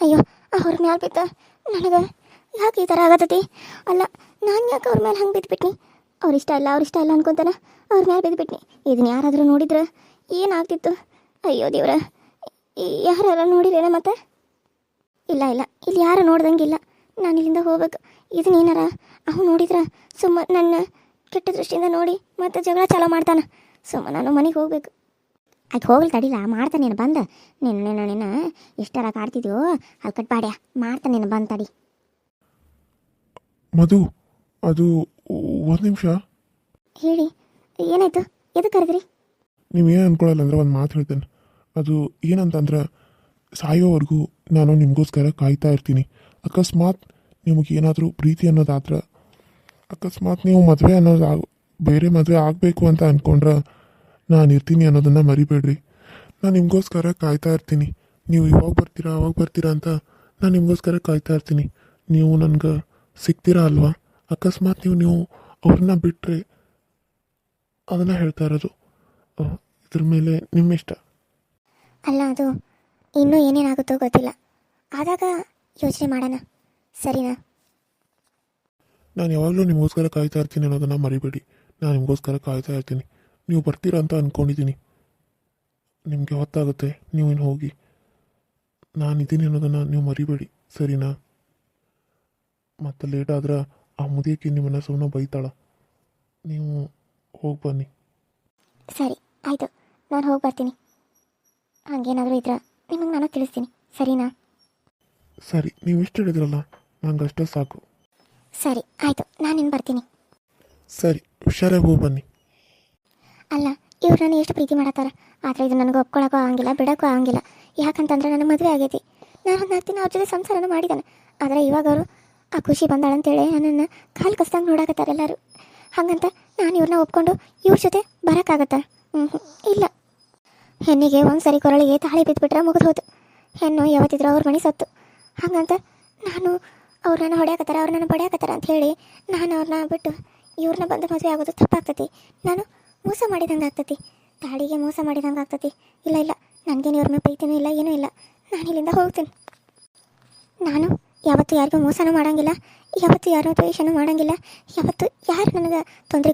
ಅಯ್ಯೋ ಅವ್ರ ಮ್ಯಾಲೆ ಬಿದ್ದ ನನಗೆ ಯಾಕೆ ಈ ಥರ ಆಗತ್ತತಿ. ಅಲ್ಲ ನಾನು ಯಾಕೆ ಅವ್ರ ಮೇಲೆ ಹಂಗೆ ಬಿದ್ದುಬಿಟ್ನಿ. ಅವ್ರಿಷ್ಟ ಇಲ್ಲ ಅನ್ಕೊತಾನ ಅವ್ರ ಮೇಲೆ ಬಿದ್ದುಬಿಟ್ನಿ. ಇದನ್ನ ಯಾರಾದರೂ ನೋಡಿದ್ರೆ ಏನಾಗ್ತಿತ್ತು. ಅಯ್ಯೋ ದೇವ್ರ, ಯಾರೆಲ್ಲ ನೋಡಿರೇನ ಮತ್ತೆ? ಇಲ್ಲ ಇಲ್ಲಿ ಯಾರು ನೋಡ್ದಂಗಿಲ್ಲ. ನಾನು ಇಲ್ಲಿಂದ ಹೋಗ್ಬೇಕು. ಇದನ್ನೇನಾರ ಅವ್ನು ನೋಡಿದ್ರೆ ಸುಮ್ಮ ನನ್ನ ಕೆಟ್ಟ ದೃಷ್ಟಿಯಿಂದ ನೋಡಿ ಮತ್ತೆ ಜಗಳ ಚಾಲೋ ಮಾಡ್ತಾನೆ. ಸುಮ್ಮ ನಾನು ಮನೆಗೆ ಹೋಗ್ಬೇಕು. ಆಯ್ತು ಹೋಗ್ಲಿ ತಡಿಲ್ಲ, ಮಾಡ್ತಾನೆ ನೀನು ಬಂದು. ನಿನ್ನ ಎಷ್ಟರ ಕಾಡ್ತಿದ್ಯೋ ಅಲ್ಕಟ್ ಬಾಡ್ಯ ಮಾಡ್ತಾನೆ ನೀನು ಬಂದು ತಡಿ. ಮಧು, ಅದು ಒಂದು ನಿಮಿಷ ಹೇಳಿ, ಏನಾಯ್ತು? ಎದಕ್ಕೆ ಕರೆದ್ರಿ? ನೀವೇನು ಅಂದ್ಕೊಳ್ಳಲ್ಲ ಅಂದ್ರೆ ಒಂದು ಮಾತು ಹೇಳ್ತೇನೆ. ಅದು ಏನಂತಂದ್ರೆ, ಸಾಯೋವರೆಗೂ ನಾನು ನಿಮಗೋಸ್ಕರ ಕಾಯ್ತಾ ಇರ್ತೀನಿ. ಅಕಸ್ಮಾತ್ ನಿಮಗೇನಾದರೂ ಪ್ರೀತಿ ಅನ್ನೋದಾದ್ರೆ, ಅಕಸ್ಮಾತ್ ನೀವು ಮದುವೆ ಬೇರೆ ಮದುವೆ ಆಗಬೇಕು ಅಂತ ಅಂದ್ಕೊಂಡ್ರೆ ನಾನು ಇರ್ತೀನಿ ಅನ್ನೋದನ್ನು ಮರಿಬೇಡ್ರಿ. ನಾನು ನಿಮಗೋಸ್ಕರ ಕಾಯ್ತಾ ಇರ್ತೀನಿ. ನೀವು ಇವಾಗ ಬರ್ತೀರಾ ಅಂತ ನಾನು ನಿಮಗೋಸ್ಕರ ಕಾಯ್ತಾ ಇರ್ತೀನಿ. ನೀವು ನನಗೆ ಸಿಗ್ತೀರಾ ಅಲ್ವಾ? ಅಕಸ್ಮಾತ್ ನೀವು ಅವ್ರನ್ನ ಬಿಟ್ಟರೆ ಅದನ್ನು ಹೇಳ್ತಾ ಇರೋದು. ಇದ್ರ ಮೇಲೆ ನಿಮ್ಮಿಷ್ಟ. ಅಲ್ಲ, ಅದು ಇನ್ನೂ ಏನೇನಾಗುತ್ತೋ ಗೊತ್ತಿಲ್ಲ. ಆದಾಗ ಯೋಚನೆ ಮಾಡೋಣ, ಸರಿನಾ? ನಾನು ಯಾವಾಗಲೂ ನಿಮಗೋಸ್ಕರ ಕಾಯ್ತಾ ಇರ್ತೀನಿ ಅನ್ನೋದನ್ನು ಮರಿಬೇಡಿ. ನಾನು ನಿಮಗೋಸ್ಕರ ಕಾಯ್ತಾ ಇರ್ತೀನಿ. ನೀವು ಬರ್ತೀರಾ ಅಂತ ಅಂದ್ಕೊಂಡಿದ್ದೀನಿ. ನಿಮಗೆ ಹೊತ್ತಾಗುತ್ತೆ, ನೀವೇನು ಹೋಗಿ. ನಾನಿದ್ದೀನಿ ಅನ್ನೋದನ್ನು ನೀವು ಮರಿಬೇಡಿ, ಸರಿನಾ? ಮತ್ತು ಲೇಟ್ ಆದ್ರೆ ಆ ಮುದಿಯಕ್ಕೆ ನಿಮ್ಮನ್ನು ಸುಮ್ಮನೆ ಬೈತಾಳ. ನೀವು ಹೋಗಿ ಬನ್ನಿ. ಸರಿ ಆಯಿತು, ನಾನು ಹೋಗಿ ಬರ್ತೀನಿ. ಹಾಗೇನಾದರೂ ಇದ್ರೆ ನಿಮಗೆ ನಾನು ತಿಳಿಸ್ತೀನಿ, ಸರಿನಾ? ಸರಿ, ನೀವು ಇಷ್ಟು ಹೇಳಿದ್ರಲ್ಲ, ನಂಗೆ ಅಷ್ಟೇ ಸಾಕು. ಸರಿ ಆಯಿತು, ನಾನಿನ್ನು ಬರ್ತೀನಿ. ಸರಿ, ಹುಷಾರಾಗಿ ಹೋಗಿ ಬನ್ನಿ. ಅಲ್ಲ, ಇವ್ರು ನಾನು ಎಷ್ಟು ಪ್ರೀತಿ ಮಾಡತ್ತಾರ, ಆದರೆ ಇದು ನನಗೆ ಒಪ್ಕೊಳ್ಳೋಕ್ಕೂ ಆಗಂಗಿಲ್ಲ, ಬಿಡೋಕ್ಕೂ ಆಗಂಗಿಲ್ಲ. ಯಾಕಂತಂದ್ರೆ ನನಗೆ ಮದುವೆ ಆಗೈತಿ. ನಾನು ಒಂದು 4 ದಿನ ಅವ್ರ ಜೊತೆ ಸಂಸಾರನ ಮಾಡಿದ್ದಾನೆ. ಆದರೆ ಇವಾಗ ಅವರು ಆ ಖುಷಿ ಬಂದಾಳಂತೇಳಿ ನನ್ನನ್ನು ಕಾಲು ಕಸ್ದಂಗೆ ನೋಡಾಕತ್ತಾರೆ ಎಲ್ಲರೂ. ಹಾಗಂತ ನಾನು ಇವ್ರನ್ನ ಒಪ್ಕೊಂಡು ಇವ್ರ ಜೊತೆ ಬರೋಕ್ಕಾಗತ್ತಾ? ಇಲ್ಲ. ಹೆಣ್ಣಿಗೆ ಒಂದು ಸರಿ ಕೊರಳಿಗೆ ತಾಳಿ ಬಿದ್ದುಬಿಟ್ರೆ ಮುಗಿದು ಹೋತು. ಹೆಣ್ಣು ಯಾವತ್ತಿದ್ರು ಅವ್ರ ಮನೆ ಸತ್ತು. ಹಾಗಂತ ನಾನು ಅವ್ರನ್ನ ಹೊಡ್ಯಾಕತ್ತಾರ, ಅವ್ರನ್ನ ಬಡಿಯಾಕತ್ತಾರ ಅಂತ ಹೇಳಿ ನಾನು ಅವ್ರನ್ನ ಬಿಟ್ಟು ಇವ್ರನ್ನ ಬಂದು ಮದುವೆ ಆಗೋದು ತಪ್ಪಾಗ್ತತಿ. ನಾನು ಮೋಸ ಮಾಡಿದಂಗೆ ಆಗ್ತತಿ, ತಾಳಿಗೆ ಮೋಸ ಮಾಡಿದಂಗೆ ಆಗ್ತತಿ. ಇಲ್ಲ ನನಗೇನು ಇವ್ರ ಮೇಲೆ ಪ್ರೀತಿನೂ ಇಲ್ಲ, ಏನೂ ಇಲ್ಲ. ನಾನು ಇಲ್ಲಿಂದ ಹೋಗ್ತೀನಿ. ನಾನು ಯಾವತ್ತೂ ಯಾರಿಗೂ ಮೋಸನೂ ಮಾಡೋಂಗಿಲ್ಲ, ಯಾವತ್ತೂ ಯಾರೋ ದ್ವೇಷನೂ ಮಾಡೋಂಗಿಲ್ಲ. ಯಾವತ್ತು ಯಾರು ನನಗೆ ತೊಂದರೆ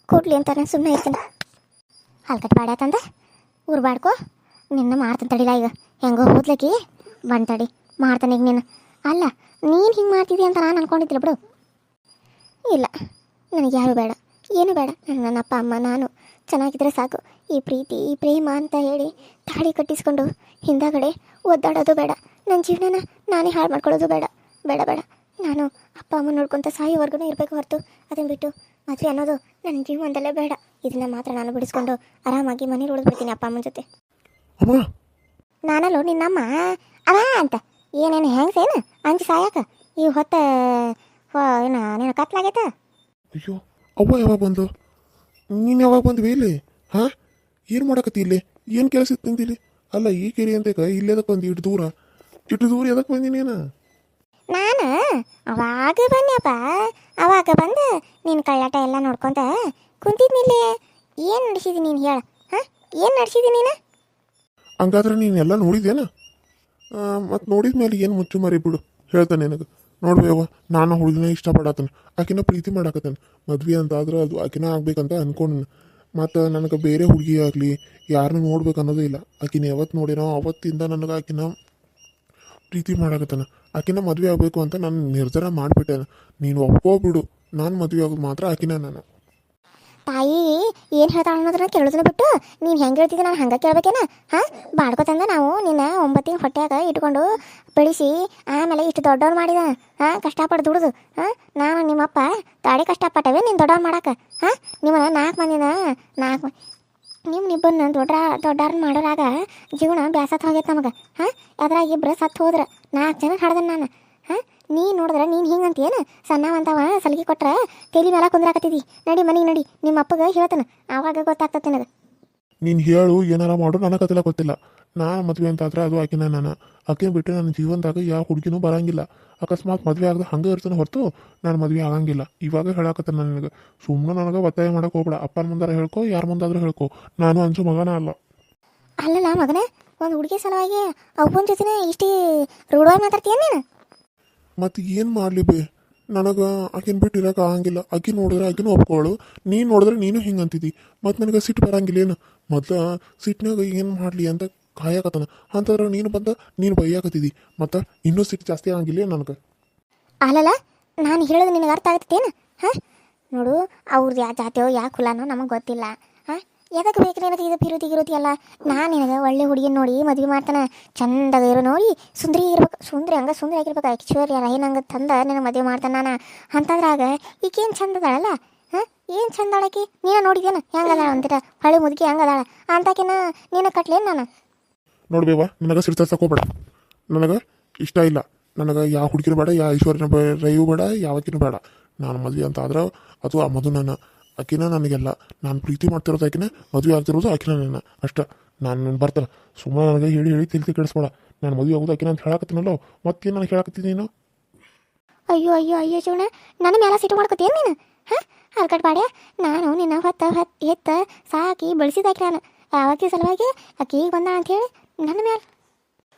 ಕೊಡಲಿ ಅಂತ ನಾನು ಸುಮ್ಮನೆ ಇರ್ತೀನಿ. ಹಲ್ಕಟ್ಟು ಬಾಡ್ಯಾತಂದ ಊರು ಬಾಡ್ಕೋ, ನಿನ್ನ ಮಾಡ್ತಾನೆ ತಡಿಲ್ಲ. ಈಗ ಹೆಂಗೋ ಹೋದ್ಲಕ್ಕಿ ಬಂದು ತಡಿ, ಮಾಡ್ತಾನೆ ಈಗ ನೀನು. ಅಲ್ಲ, ನೀನು ಹಿಂಗೆ ಮಾಡ್ತಿದ್ದಿ ಅಂತ ನಾನು ಅಂದ್ಕೊಂಡಿದ್ದಿಲ್ಲ ಬಿಡು. ಇಲ್ಲ, ನನಗೆ ಯಾರು ಬೇಡ, ಏನು ಬೇಡ. ನನ್ನ ಅಪ್ಪ ಅಮ್ಮ ನಾನು ಚೆನ್ನಾಗಿದ್ರೆ ಸಾಕು. ಈ ಪ್ರೀತಿ ಈ ಪ್ರೇಮ ಅಂತ ಹೇಳಿ ತಾಳಿ ಕಟ್ಟಿಸ್ಕೊಂಡು ಹಿಂದಗಡೆ ಒದ್ದಾಡೋದು ಬೇಡ. ನನ್ನ ಜೀವನನ ನಾನೇ ಹಾಳು ಮಾಡ್ಕೊಳ್ಳೋದು ಬೇಡ. ನಾನು ಅಪ್ಪ ಅಮ್ಮ ನೋಡ್ಕೊತ ಸಾಯೋವರೆಗೂ ಇರಬೇಕು ಹೊರತು ಅದನ್ನು ಬಿಟ್ಟು ಮದುವೆ ಅನ್ನೋದು ನನ್ನ ಜೀವನದಲ್ಲೇ ಬೇಡ. ಇದನ್ನು ಮಾತ್ರ ನಾನು ಬಿಡಿಸ್ಕೊಂಡು ಆರಾಮಾಗಿ ಮನೇಲಿ ಉಳಿದ್ಬಿಡ್ತೀನಿ ಅಪ್ಪ ಅಮ್ಮನ ಜೊತೆ. ನಾನಲ್ಲೋ ನಿನ್ನಮ್ಮ ಅವ ಅಂತ ಏನೇನು ಹೆಂಗ್ಸೇನು ಅಂಜು ಸಾಯಕ ಈ ಹೊತ್ತ ನೀನು ಕತ್ಲಾಗೈತ. ಅಯ್ಯೋ, ಅವ್ವ ಯಾವಾಗ ಬಂದು? ನೀನು ಯಾವಾಗ ಬಂದ್ವಿ ಇಲ್ಲಿ? ಹಾಂ, ಏನು ಮಾಡಕತ್ತಿ ಇಲ್ಲಿ? ಏನು ಕೆಲಸ ಇತ್ತು ನಿಂದಿಲ್ಲಿ? ಅಲ್ಲ, ಈ ಕೆರೆ ಅಂತ ಇಲ್ಲೇದಕ್ಕೆ ಬಂದು ಇಟ್ಟು ದೂರ ಎದಕ್ಕೆ ಬಂದಿ ನೀನು? ನಾನು ಅವಾಗ ಬನ್ನಿಯಪ್ಪ, ಅವಾಗ ಬಂದು ನಿನ್ನ ಕಳ್ಳಾಟ ಎಲ್ಲ ನೋಡ್ಕೊತ ಕುಂತಿದ್ನಿಲ್ಲಿ. ಏನು ನಡೆಸಿದಿ ನೀನು ಹೇಳ? ಹಾಂ, ಏನು ನಡೆಸಿದಿ ನೀನು? ಹಂಗಾದ್ರೆ ನೀನೆಲ್ಲ ನೋಡಿದೇನ? ಮತ್ತು ನೋಡಿದ ಮೇಲೆ ಏನು ಮುಚ್ಚು ಮರಿ ಬಿಡು, ಹೇಳ್ತಾನೆ ನನಗೆ. ನೋಡ್ಬೇವ, ನಾನು ಹುಡುಗಿನ ಇಷ್ಟಪಡತ್ತಾನೆ, ಆಕಿನ ಪ್ರೀತಿ ಮಾಡಾಕತ್ತಾನೆ. ಮದ್ವೆ ಅಂತ ಆದ್ರೆ ಅದು ಆಕಿನ ಆಗ್ಬೇಕಂತ ಅನ್ಕೊಂಡು, ಮತ್ತು ನನಗೆ ಬೇರೆ ಹುಡುಗಿ ಆಗಲಿ ಯಾರನ್ನೂ ನೋಡ್ಬೇಕು ಅನ್ನೋದು ಇಲ್ಲ. ಆಕಿನ ಯಾವತ್ತು ನೋಡಿನೋ ಅವತ್ತಿಂದ ನನಗೆ ಆಕಿನ ಪ್ರೀತಿ ಮಾಡಾಕತ್ತಾನ. ಆಕಿನ ಮದುವೆ ಆಗಬೇಕು ಅಂತ ನಾನು ನಿರ್ಧಾರ ಮಾಡಿಬಿಟ್ಟೆ. ನೀನು ಒಪ್ಕೋಬಿಡು, ನಾನು ಮದುವೆ ಆಗೋದು ಮಾತ್ರ ಆಕಿನ. ನಾನು ತಾಯಿ ಏನು ಹೇಳ್ತಾಳ ಅನ್ನೋದನ್ನ ಕೇಳೋದನ್ನ ಬಿಟ್ಟು ನೀನು ಹೆಂಗೆ ಹೇಳ್ತಿದ್ದೆ ನಾನು ಹಂಗೆ ಕೇಳ್ಬೇಕೇನ? ಹಾಂ, ಬಾಡ್ಕೊತಂದ ನಾವು ನಿನ್ನ 9 ತಿಂಗಳು ಹೊಟ್ಟೆಯಾಗ ಇಟ್ಕೊಂಡು ಬೆಳೆಸಿ ಆಮೇಲೆ ಇಷ್ಟು ದೊಡ್ಡವ್ರು ಮಾಡಿದ. ಹಾಂ, ಕಷ್ಟಪಟ್ಟು ದುಡಿದು. ಹಾಂ, ನಾನು ನಿಮ್ಮಪ್ಪ ತಾಡಿ ಕಷ್ಟಪಟ್ಟವೆ ನೀನು ದೊಡ್ಡವ್ರು ಮಾಡಕ್ಕೆ. ಹಾಂ, ನಿಮ್ಮನ್ನ 4 ಮಂದಿನ ನಿಮ್ಮನ್ನಿಬ್ಬರನ್ನ ದೊಡ್ಡವ್ರನ್ನ ಮಾಡೋರಾಗ ಜೀವನ ಬ್ಯಾಸತ್ ಹೋಗೈತೆ ನಮಗೆ. ಹಾಂ, ಅದ್ರಾಗ ಇಬ್ಬರು ಸತ್ತು ಹೋದ್ರೆ 4 ಜನ ಹಾಡ್ದನ್ ನಾನು. ಹಾಂ, ನೀ ನೋಡಿದ್ರೆ ನೀನು ಹಿಂಗಂತೇನು? ಸಣ್ಣವಂತವ ಸಲಿಗೆ ಕೊಟ್ರೆ ತಲೆ ಮೇಲೆ ಕುಂದ್ರಾಕತ್ತಿದ್ದಿ. ನಡಿ ಮನೆಗೆ ನಡಿ, ನಿಮ್ಮ ಅಪ್ಪಗೆ ಹೇಳ್ತಾನೆ, ಆವಾಗ ಗೊತ್ತಾಗ್ತದೆ ನನಗೆ. ನೀನು ಹೇಳು, ಏನಾರ ಮಾಡು, ನನಗತ್ತಿಲ್ಲ ಗೊತ್ತಿಲ್ಲ. ನಾನು ಮದುವೆ ಅಂತ ಆದ್ರೆ ಅದು ಆಕಿನ. ನಾನು ಆಕಿನ ಬಿಟ್ಟರೆ ನನ್ನ ಜೀವನದಾಗ ಯಾವ ಹುಡುಗಿನೂ ಬರೋಂಗಿಲ್ಲ. ಅಕಸ್ಮಾತ್ ಮದುವೆ ಆಗದೆ ಹಂಗೆ ಇರ್ತಾನೆ ಹೊರತು ನಾನು ಮದುವೆ ಆಗಂಗಿಲ್ಲ. ಇವಾಗ ಹೇಳಾಕತ್ತಾನೆ ನನಗೆ. ಸುಮ್ಮನೆ ನನಗೆ ಒತ್ತಾಯ ಮಾಡೋಕೆ ಹೋಗ್ಬೇಡ. ಅಪ್ಪನ ಮುಂದಾರ ಹೇಳ್ಕೊ, ಯಾರ ಮುಂದಾದ್ರೂ ಹೇಳ್ಕೊ, ನಾನು ಅಂಜು ಮಗನ ಅಲ್ಲ. ಅಲ್ಲಲ್ಲ ಮಗನೇ, ಒಂದು ಹುಡುಗಿ ಸಲುವಾಗಿ ಅವ್ವನ ಜೊತೆನೇ ಇಷ್ಟು ರೂಢವಾಗಿ ಮಾತಾಡ್ತೀಯ ನೀನು? ಮತ್ತು ಏನು ಮಾಡಲಿ ಬೇ, ನನಗೆ ಆಕಿನ ಬಿಟ್ಟು ಇರೋಕೆ ಆಗಂಗಿಲ್ಲ. ಆಕಿ ನೋಡಿದ್ರೆ ಆಕಿನೂ ಒಪ್ಕೊಳ್ಳು, ನೀನು ನೋಡಿದ್ರೆ ನೀನು ಹಿಂಗೆ ಅಂತಿದ್ದಿ. ಮತ್ತು ನನಗೆ ಸಿಟ್ಟು ಬರಂಗಿಲ್ಲ ಏನು? ಮೊದಲು ಸಿಟ್ಟಿನಾಗ ಏನು ಮಾಡಲಿ ಅಂತ ಕಾಯಕತ್ತಾನ, ಅಂತಂದ್ರೆ ನೀನು ಬಂದ ನೀನು ಬೈಯಾಕತ್ತಿದ್ದಿ. ಮತ್ತು ಇನ್ನೂ ಸಿಟ್ಟು ಜಾಸ್ತಿ ಆಗಂಗಿಲ್ಲ ನನಗೆ. ಅಲ್ಲಲ್ಲ, ನಾನು ಹೇಳೋದು ನಿನಗೆ ಅರ್ಥ ಆಗ್ತೇನು? ಹಾಂ, ನೋಡು, ಅವ್ರದ್ದು ಯಾವ ಜಾತಿಯೋ ಯಾವ ಕುಲಾನೋ ನಮಗೆ ಗೊತ್ತಿಲ್ಲ. ಹಾಂ, ಎದಕ್ಕೆ ಬೇಕು ನಿನಗೆ ಇದು ಪಿರುತಿ ಅಲ್ಲ? ನಾನು ನಿನಗೆ ಒಳ್ಳೆ ಹುಡುಗಿನ ನೋಡಿ ಮದುವೆ ಮಾಡ್ತಾನೆ, ಚಂದಾಗ ಇರೋ ನೋಡಿ, ಸುಂದರಿ ಇರ್ಬೇಕು, ಸುಂದರಿ ಆಗಿರ್ಬೇಕು, ಐಶ್ವರ್ಯ ಏನಂಗೆ ತಂದ ನಿನಗೆ ಮದುವೆ ಮಾಡ್ತಾನೆ ನಾನು. ಅಂತಂದ್ರಾಗ ಈಗೇನು ಚಂದ ಅದಾಳಲ್ಲ? ಹಾಂ, ಏನು ಚಂದ ಅಳಕಿ? ನೀನು ನೋಡಿದೇನು ಹೆಂಗದಾಳ ಅಂತೀರ? ಹಳೆ ಮುದುಕಿ ಹೆಂಗದಾಳ ಅಂತಾಕಿನ ನೀನು ಕಟ್ಲೇನು ನಾನು? ನೋಡ್ಬೇವ, ನನಗೆ ಸಿಡ್ಸಕ್ಕೆ ಹೋಗ್ಬೇಡ. ನನಗೆ ಇಷ್ಟ ಇಲ್ಲ. ನನಗೆ ಯಾವ ಹುಡುಗಿನೂ ಬೇಡ, ಯಾವ ಐಶ್ವರ್ಯನ ರೈಯೂ ಬೇಡ, ಯಾವಕ್ಕಿನೂ ಬೇಡ. ನಾನು ಮದುವೆ ಅಂತ ಆದ್ರೆ ಅದು ಆ ಮಧುನ ಆಕಿನ ನನಗೆಲ್ಲ. ನಾನು ಪ್ರೀತಿ ಮಾಡ್ತಿರೋದು ಆಕಿನ, ಮದುವೆ ಆಗ್ತಿರೋದು ಆಕಿನ ನನ್ನ ಅಷ್ಟ. ನಾನು ಬರ್ತಾನೆ ಸುಮ್ಮನೆ ನನಗೆ ಹೇಳಿ ತಿಳ್ತಿ ಕೆಡಿಸ್ಬೇಡ. ನಾನು ಮದುವೆ ಆಗೋದು ಆಕಿನ ಅಂತ ಹೇಳಕತ್ತೀನಲ್ಲೋ, ಮತ್ತೇನು ನನಗೆ ಹೇಳಕತ್ತೀನಿ ನೀನು? ಅಯ್ಯೋ ಶಿವಣ್ಣ, ನನ್ನ ಮೇಲೆ ಸಿಟ್ಟು ಮಾಡ್ಕೊತೀಯ ನೀನು? ಹಾಂ, ಅಲ್ಕಟ್ ಬಾಡ್ಯ, ನಾನು ನಿನ್ನ ಎತ್ತ ಸಾಕಿ ಬೆಳೆಸಿದಾಕಿ ನಾನು. ಯಾವಕ್ಕಿ ಸಲುವಾಗಿ ಆಕಿ ಈಗ ಬಂದ ಅಂಥೇಳಿ ನನ್ನ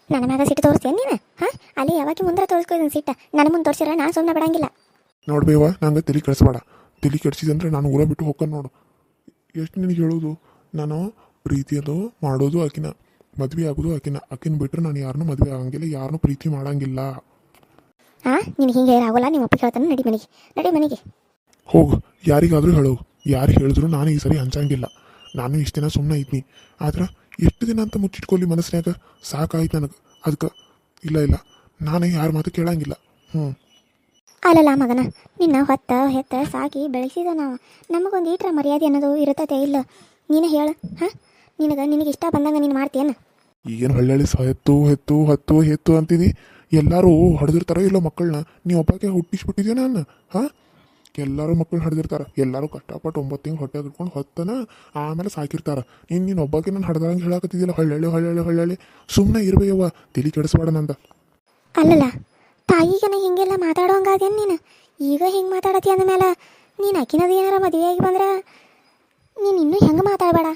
ಮ್ಯಾಗ ಸಿಟ್ಟು ತೋರಿಸ್ತೇನೆ ನೀನು? ಹಾಂ, ಅಲ್ಲಿ ಯಾವಾಗ ಮುಂದೆ ತೋರಿಸ್ಕೊತೀನಿ ಸಿಟ್ಟ. ನನ್ನ ಮುಂದೆ ತೋರಿಸಿರ ನಾನು ಸುಮ್ಮನೆ ಬಿಡಂಗಿಲ್ಲ. ನೋಡ್ಬೇವ, ನಂಗೆ ತಲೆ ಕೆಡಿಸ್ಬೇಡ. ತಲೆ ಕೆಡಿಸಿದಂದ್ರೆ ನಾನು ಊರ ಬಿಟ್ಟು ಹೋಗ್ಕೊಂಡು ನೋಡು. ಎಷ್ಟು ನಿನಗೆ ಹೇಳೋದು? ನಾನು ಪ್ರೀತಿಯೋದು ಮಾಡೋದು ಆಕಿನ, ಮದುವೆ ಆಗೋದು ಆಕಿನ ಬಿಟ್ಟರೆ ನಾನು ಯಾರನ್ನೂ ಮದುವೆ ಆಗಂಗಿಲ್ಲ, ಯಾರನ್ನೂ ಪ್ರೀತಿ ಮಾಡಂಗಿಲ್ಲ. ಹಾಂ, ನಿನಗೆ ಹಿಂಗೆ ಆಗೋಲ್ಲ. ನಿಮ್ಮ ಅಪ್ಪ ಹೇಳ್ತಾನೆ, ನಡಿ ಮನೆಗೆ ಹೋಗು. ಯಾರಿಗಾದರೂ ಹೇಳು, ಯಾರು ಹೇಳಿದ್ರು ನಾನು ಈ ಸರಿ ಹಂಚಂಗಿಲ್ಲ. ನಾನು ಇಷ್ಟು ದಿನ ಸುಮ್ಮನೆ ಇದ್ನಿ, ಆದ್ರೆ ಎಷ್ಟು ದಿನ ಅಂತ ಮುಚ್ಚಿಟ್ಕೊಳ್ಳಿ ಮನಸ್ಸಿನಾಗ? ಸಾಕಾಯ್ತು ನನಗೆ. ಅದಕ್ಕೆ ಇಲ್ಲ ನಾನೇ ಯಾರ ಮಾತು ಕೇಳಂಗಿಲ್ಲ. ಅಲ್ಲಲ್ಲ ಮಗನ, ನಿನ್ನ ಹೆತ್ತ ಸಾಕಿ ಬೆಳೆಸಿದ ನಾವು. ನಮಗೊಂದು ಈಟ್ರ ಮರ್ಯಾದೆ ಅನ್ನೋದು ಇರುತ್ತದೆ ಇಲ್ಲ? ನೀನು ಹೇಳು. ಹಾಂ, ನಿನಗೆ ಇಷ್ಟ ಬಂದಂಗೆ ನೀನು ಮಾಡ್ತೀಯನ? ಏನು ಹಳ್ಳಿ ಹೆತ್ತು ಅಂತಿದ್ದಿ? ಎಲ್ಲರೂ ಹೊಡೆದಿರ್ತಾರೋ ಇಲ್ಲೋ ಮಕ್ಕಳನ್ನ? ನೀವು ಒಬ್ಬಕ್ಕೆ ಹುಟ್ಟಿಸ್ಬಿಟ್ಟಿದ್ಯೋ ನಾನು? ಹಾಂ, ಎಲ್ಲರೂ ಮಕ್ಕಳು ಹಡ್ದಿರ್ತಾರೆ. ಎಲ್ಲರೂ ಕಷ್ಟಪಟ್ಟು 9 ತಿಂಗಳು ಹೊಟ್ಟೆ ಹಿಡ್ಕೊಂಡು ಹೊತ್ತನ ಆಮೇಲೆ ಸಾಕಿರ್ತಾರೆ. ನೀನು ಒಬ್ಬಕ್ಕೆ ನಾನು ಹಡ್ದಂಗೆ ಹೇಳಕತ್ತಿದ್ದಿಲ್ಲ. ಹೊಳ್ಳಿ ಸುಮ್ಮನೆ ಇರ್ಬೇಯವ್ವ, ತಲೆ ಕೆಡಿಸ್ಬೇಡ ನಂದ. ಅಲ್ಲಲ್ಲ, ತಾಯಿಗನ ಹಿಂಗೆಲ್ಲ ಮಾತಾಡೋಂಗಾದೇನು ನೀನು? ಈಗ ಹಿಂಗೆ ಮಾತಾಡತಿ ಅಂದಮೇಲೆ ನೀನು ಅಕ್ಕಿನದು ಏನಾರ ಮದುವೆಯಾಗಿ ಬಂದ್ರೆ ನೀನು ಇನ್ನೂ ಹೆಂಗೆ ಮಾತಾಡಬೇಡ.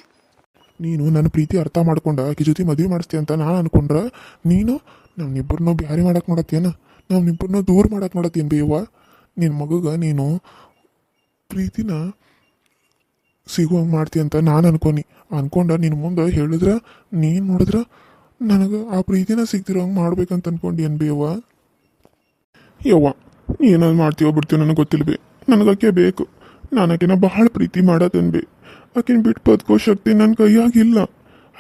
ನೀನು ನನ್ನ ಪ್ರೀತಿ ಅರ್ಥ ಮಾಡ್ಕೊಂಡ ಆಕಿ ಜೊತೆ ಮದುವೆ ಮಾಡಿಸ್ತೀಯ ಅಂತ ನಾನು ಅನ್ಕೊಂಡ್ರೆ ನೀನು ನಮ್ಮಿಬ್ಬರನ್ನೂ ಬ್ಯಾರಿ ಮಾಡಕ್ಕೆ ನೋಡತ್ತೇನು? ನಮ್ಮಿಬ್ಬರನ್ನೂ ದೂರ ಮಾಡಕ್ಕೆ ನೋಡತ್ತೇನು ಬೇಯವ್ವ? ನಿನ್ನ ಮಗುಗೆ ನೀನು ಪ್ರೀತಿನ ಸಿಗುವಂಗೆ ಮಾಡ್ತೀಯ ಅಂತ ನಾನು ಅನ್ಕೊಂಡ ನಿನ್ನ ಮುಂದೆ ಹೇಳಿದ್ರೆ ನೀನು ನೋಡಿದ್ರೆ ನನಗೆ ಆ ಪ್ರೀತಿನ ಸಿಗ್ತಿರೋಂಗೆ ಮಾಡ್ಬೇಕಂತ ಅನ್ಕೊಂಡು ಏನು ಬೇಯವ್ವ? ಯವ್ವ, ಏನಾದ್ರು ಮಾಡ್ತೀವೋ ಬಿಡ್ತೀವೋ ನನಗೆ ಗೊತ್ತಿಲ್ಲ ಬೇ. ನನಗಕ್ಕೆ ಬೇಕು. ನಾನು ಆಕೆನ ಭಾಳ ಪ್ರೀತಿ ಮಾಡತ್ತೇನೆ ಬೇ. ಆಕೆನ ಬಿಟ್ಟು ಬದುಕೋ ಶಕ್ತಿ ನನ್ನ ಕೈಯಾಗಿಲ್ಲ.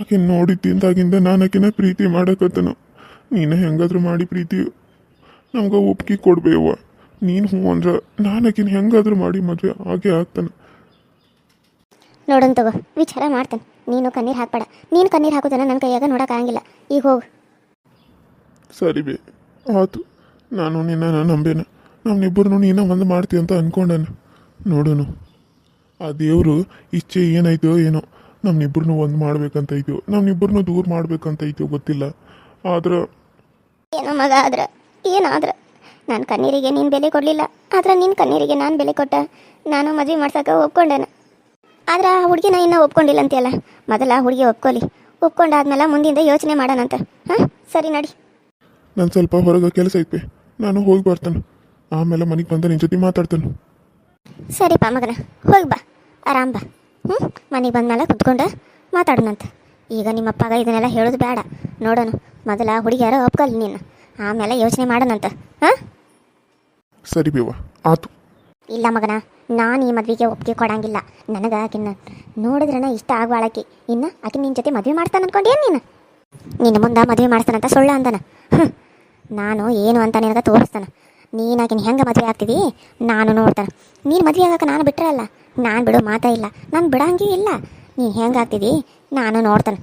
ಆಕೆನ ನೋಡಿದ್ದಾಗಿಂದ ನಾನು ಆಕೆನ ಪ್ರೀತಿ ಮಾಡಕತ್ತನು. ನೀನು ಹೆಂಗಾದ್ರೂ ಮಾಡಿ ಪ್ರೀತಿ ನಮ್ಗೆ ಒಪ್ಪಿಗೆ ಕೊಡ್ಬೇಯವ್ವ. ನೀನು ಹ್ಞೂ ಅಂದ್ರೆ ನಾನು ಆಕೆನ ಹೆಂಗಾದ್ರೂ ಮಾಡಿ ಮದುವೆ ಹಾಗೆ ಆಗ್ತಾನೆ. ನೋಡೋಣ ತಗೋ, ವಿಚಾರ ಮಾಡ್ತೇನೆ. ನೀನು ಕಣ್ಣೀರು ಹಾಕ್ಬೇಡ. ನೀನು ಕಣ್ಣೀರು ಹಾಕೋದನ್ನ ನನ್ನ ಕೈಯಾಗ ನೋಡೋಕ್ಕಾಗಿಲ್ಲ. ಈಗ ಹೋಗು. ಸರಿ ಬೇ, ಆಯ್ತು. ನಾನು ನಿನ್ನ ನಂಬೇನ. ನಮ್ಮನಿಬ್ಬರನ್ನು ನೀನ ಒಂದು ಮಾಡ್ತೀವಿ ಅಂತ ಅನ್ಕೊಂಡಾನೆ. ನೋಡೋನು ಆ ದೇವರು ಇಚ್ಛೆ ಏನಾಯ್ತೋ ಏನೋ, ನಮ್ಮನಿಬ್ಬರನ್ನು ಒಂದು ಮಾಡ್ಬೇಕಂತೈತೋ, ನಮ್ಮನಿಬ್ಬರನ್ನು ದೂರ ಮಾಡ್ಬೇಕಂತೈತೋ ಗೊತ್ತಿಲ್ಲ. ಆದ್ರೆ ಏನೋ ಮಗ, ಏನಾದ್ರೆ ನನ್ನ ಕಣ್ಣೀರಿಗೆ ನೀನು ಬೆಲೆ ಕೊಡಲಿಲ್ಲ. ಆದ್ರೆ ನಿನ್ನ ಕಣ್ಣೀರಿಗೆ ನಾನು ಬೆಲೆ ಕೊಟ್ಟ. ನಾನು ಮದುವೆ ಮಾಡ್ಸೋಕೆ ಒಪ್ಕೊಂಡೇನೆ. ಆದ್ರೆ ಆ ಹುಡುಗಿನ ಇನ್ನೂ ಒಪ್ಕೊಂಡಿಲ್ಲ ಅಂತೆಯಲ್ಲ. ಮೊದಲ ಹುಡುಗಿ ಒಪ್ಕೊಂಡಾದ್ಮೇಲೆ ಮುಂದಿಂದ ಯೋಚನೆ ಮಾಡೋಣಂತ. ಹಾಂ, ಸರಿ ನಡಿ. ನಾನು ಸ್ವಲ್ಪ ಹೊರಗೆ ಕೆಲಸ ಐತೆ, ನಾನು ಹೋಗಿ ಬರ್ತಾನೆ. ಆಮೇಲೆ ಮನೆಗೆ ಬಂದ ನಿನ್ನ ಜೊತೆ ಮಾತಾಡ್ತಾನೆ. ಸರಿಪ್ಪ ಮಗನ, ಹೋಗಿ ಬಾ, ಆರಾಮ್ ಬಾ. ಮನೆಗೆ ಬಂದಮೇಲೆ ಕುತ್ಕೊಂಡು ಮಾತಾಡೋಣಂತ. ಈಗ ನಿಮ್ಮಪ್ಪಗ ಇದನ್ನೆಲ್ಲ ಹೇಳೋದು ಬೇಡ. ನೋಡೋಣ, ಮೊದಲ ಹುಡುಗಿಯಾರ ಒಪ್ಕೊಳ್ಳಿ ನೀನು, ಆಮೇಲೆ ಯೋಚನೆ ಮಾಡೋಣಂತ. ಹಾಂ, ಸರಿ ಬೇವ, ಆತು. ಇಲ್ಲ ಮಗನ, ನಾನು ಈ ಮದುವೆಗೆ ಒಪ್ಪಿಗೆ ಕೊಡಂಗಿಲ್ಲ. ನನಗೆ ಆಕಿನ್ನ ನೋಡಿದ್ರನ ಇಷ್ಟ ಆಗುವಾಳಕಿ. ಇನ್ನು ಆಕಿನ ನಿನ್ನ ಜೊತೆ ಮದುವೆ ಮಾಡ್ತಾನೆ ಅನ್ಕೊಂಡೇನು ನೀನು? ನಿನ್ನ ಮುಂದೆ ಮದುವೆ ಮಾಡ್ತಾನಂತ ಸುಳ್ಳು ಅಂತಾನೆ. ನಾನು ಏನು ಅಂತ ನಿನಗೆ ತೋರಿಸ್ತಾನೆ. ನೀನು ಆಕಿನ ಹೆಂಗೆ ಮದುವೆ ಆಗ್ತಿದ್ದೀ ನಾನು ನೋಡ್ತಾನೆ. ನೀನು ಮದುವೆ ಆಗಕ್ಕೆ ನಾನು ಬಿಟ್ಟರೆ ಅಲ್ಲ, ನಾನು ಬಿಡೋ ಮಾತಾ ಇಲ್ಲ, ನಾನು ಬಿಡಂಗೂ ಇಲ್ಲ. ನೀನು ಹೆಂಗೆ ಆಗ್ತಿದ್ದೀ ನಾನು ನೋಡ್ತಾನೆ.